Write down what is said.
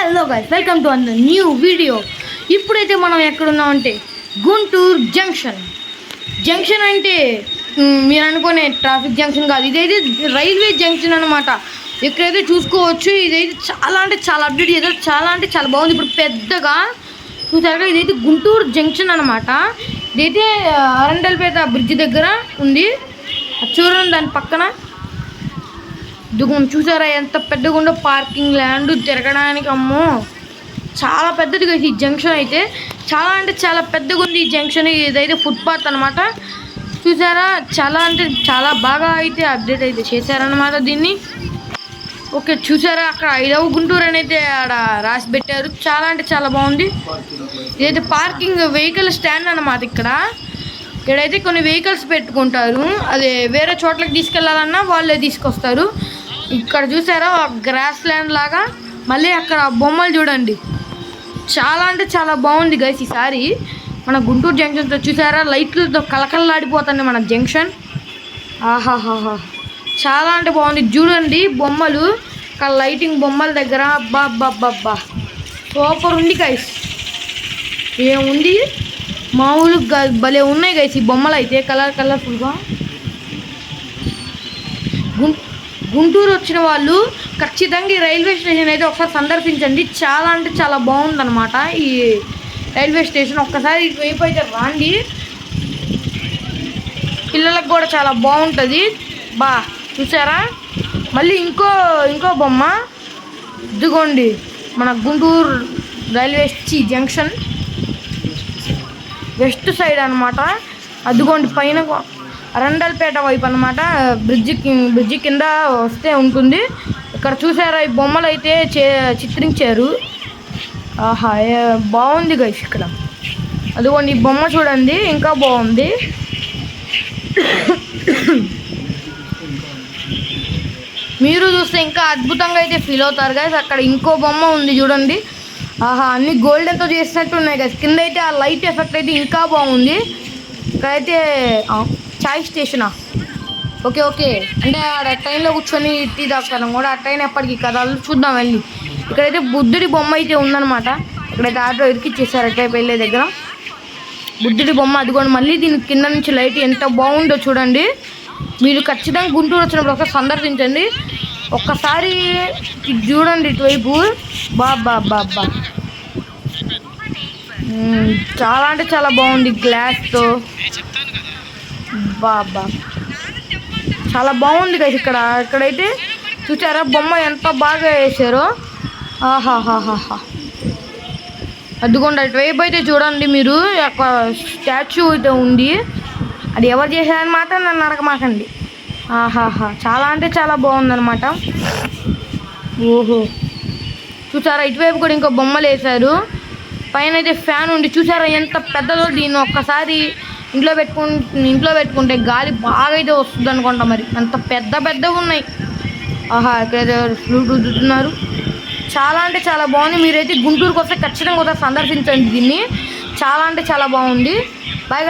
Hello guys, welcome to an new video. ఇప్పుడైతే మనం ఎక్కడున్నామంటే Guntur junction అంటే మీరు అనుకునే ట్రాఫిక్ జంక్షన్ కాదు, ఇదైతే రైల్వే జంక్షన్ అనమాట. ఇక్కడైతే చూసుకోవచ్చు, ఇదైతే చాలా అంటే చాలా అప్డేట్ చేశారు, చాలా అంటే చాలా బాగుంది. ఇప్పుడు పెద్దగా చూసారుగా, ఇదైతే గుంటూరు జంక్షన్ అనమాట. ఇదైతే అరండల్పేట బ్రిడ్జ్ దగ్గర ఉంది. చూడండి, దాని పక్కన దుగుని చూసారా ఎంత పెద్దగా ఉందో, పార్కింగ్ ల్యాండ్ తిరగడానికి. అమ్మో, చాలా పెద్దదిగా ఈ జంక్షన్ అయితే, చాలా అంటే చాలా పెద్దగా ఉంది ఈ జంక్షన్. ఇదైతే ఫుట్పాత్ అనమాట. చూసారా, చాలా అంటే చాలా బాగా అయితే అప్డేట్ అయితే చేశారనమాట దీన్ని. ఓకే, చూసారా అక్కడ 5వ గుంటూరు అని అయితే ఆడ రాసి పెట్టారు. చాలా అంటే చాలా బాగుంది. ఇదైతే పార్కింగ్ వెహికల్ స్టాండ్ అనమాట. ఇక్కడైతే కొన్ని వెహికల్స్ పెట్టుకుంటారు, అది వేరే చోట్లకి తీసుకెళ్లాలన్నా వాళ్ళే తీసుకొస్తారు. ఇక్కడ చూసారా గ్రాస్ ల్యాండ్ లాగా, మళ్ళీ అక్కడ బొమ్మలు చూడండి, చాలా అంటే చాలా బాగుంది గైస్. ఈసారి మన గుంటూరు జంక్షన్తో చూసారా, లైట్లతో కలకలలాడిపోతుంది మన జంక్షన్. ఆహాహాహా, చాలా అంటే బాగుంది. చూడండి బొమ్మలు, ఇక్కడ లైటింగ్ బొమ్మల దగ్గర, అబ్బా సూపర్ ఉంది గైస్. ఏముంది మామూలుగా భలే ఉన్నాయి గైస్ ఈ బొమ్మలు అయితే, కలర్ఫుల్గా. గుంటూరు వచ్చిన వాళ్ళు ఖచ్చితంగా ఈ రైల్వే స్టేషన్ అయితే ఒకసారి సందర్శించండి. చాలా అంటే చాలా బాగుందన్నమాట ఈ రైల్వే స్టేషన్. ఒక్కసారి ఇటువైపు అయితే రాండి, పిల్లలకు కూడా చాలా బాగుంటుంది. చూసారా, మళ్ళీ ఇంకో బొమ్మ, ఇదిగోండి మన Guntur railway junction west side అనమాట. అదిగోండి పైన అరండల్పేట వైపు అనమాట. బ్రిడ్జి కింద వస్తే ఉంటుంది. ఇక్కడ చూసారా ఈ బొమ్మలు అయితే చిత్రించారు. ఆహా, బాగుంది గైస్. ఇక్కడ అదిగోండి ఈ బొమ్మ చూడండి, ఇంకా బాగుంది. మీరు చూస్తే ఇంకా అద్భుతంగా అయితే ఫీల్ అవుతారు గైస్. అక్కడ ఇంకో బొమ్మ ఉంది చూడండి. ఆహా, అన్ని గోల్డెన్తో చేసినట్టు ఉన్నాయి గైస్. కింద అయితే ఆ లైట్ ఎఫెక్ట్ అయితే ఇంకా బాగుంది. ఇక్కడైతే చాయ్ స్టేషనా, ఓకే అంటే ఆడ ట్రైన్లో కూర్చొని టీ తాగుతాను కూడా. ఆ ట్రైన్ ఎప్పటికీ కదా, చూద్దాం వెళ్ళి. ఇక్కడైతే బుద్ధుడి బొమ్మ అయితే ఉందన్నమాట. ఇక్కడైతే ఆటో ఇరికిచ్చేసారు అటువైపు వెళ్ళే దగ్గర బుద్ధుడి బొమ్మ. అదిగోండి మళ్ళీ దీని కింద నుంచి లైట్ ఎంత బాగుందో చూడండి. మీరు ఖచ్చితంగా గుంటూరు వచ్చినప్పుడు ఒకసారి సందర్శించండి. ఒక్కసారి చూడండి ఇటువైపు, బాబా చాలా అంటే చాలా బాగుంది. గ్లాస్తో బాబా చాలా బాగుంది కదా. ఇక్కడైతే చూసారా బొమ్మ ఎంత బాగా వేసారో. ఆహాహాహా, అదిగోండి అటువైపు అయితే చూడండి మీరు, స్టాచ్యూ అయితే ఉంది. అది ఎవరు చేశారని మాత్రం నన్ను అడగమాకండి. ఆహాహా, చాలా అంటే చాలా బాగుందన్నమాట. ఓహో, చూసారా ఇటువైపు కూడా ఇంకో బొమ్మలు వేశారు. పైన అయితే ఫ్యాన్ ఉంది. చూసారా ఎంత పెద్దదో. దీన్ని ఒక్కసారి ఇంట్లో పెట్టుకుంటే గాలి బాగా అయితే వస్తుంది అనుకుంటా. మరి అంత పెద్దగా ఉన్నాయి. ఆహా, ఇక్కడైతే ఫ్లూట్ రుద్దుతున్నారు. చాలా అంటే చాలా బాగుంది. మీరైతే గుంటూరుకి వస్తే ఖచ్చితంగా ఒకసారి సందర్శించండి దీన్ని. చాలా అంటే చాలా బాగుంది. బాయ్.